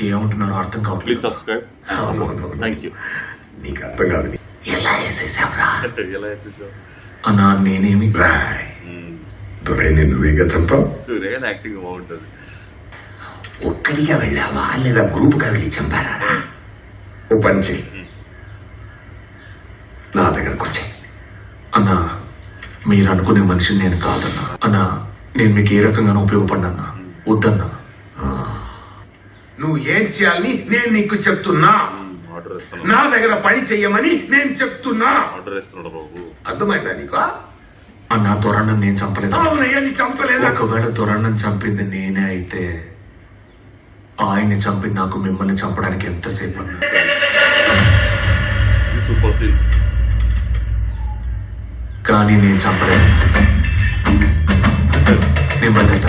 ఏమంటున్నారో అర్థం కావట్లేదు. Please subscribe. Thank you. నీకు అర్థం కాదు. ఎలా వేసేసావురా? ఎలా వేసేసావు అన్నా? నేనేమి రాయ్ దొరైని నువ్వేగా చంపావు. సూర్య యాక్టింగ్ బాగుంటుంది. ఒక్కడిగా వెళ్ళావా లేదా గ్రూప్గా వెళ్ళి చంపారా? ఓ పని చెయ్యి, నా దగ్గరకు వచ్చాయి. అన్నా, మీరు అనుకునే మనిషిని నేను కాదన్నా. అన్నా, నేను మీకు ఏ రకంగానూ ఉపయోగపడినన్నా. వద్దన్నా. నువ్వు ఏం చేయాలని నేను నీకు చెప్తున్నా. ఆర్డర్ ఇస్తున్నా. నా దగ్గర పని చెయ్యమని నేను చెప్తున్నా. ఆర్డర్ ఇస్తున్నాడు బాబు. అర్థమైందా నీకు? అన్నా, దొరన్నం నేను చంపలేదు. అవునయ్యా, నీ చంపలేదా? ఒకవేళ దొరన్నం చంపింది నేనే అయితే ఆయన్ని చంపి నాకు మిమ్మల్ని చంపడానికి ఎంతసేపు అన్నా? Super scene. కానీ నేను చంపలేదు. నేను బయట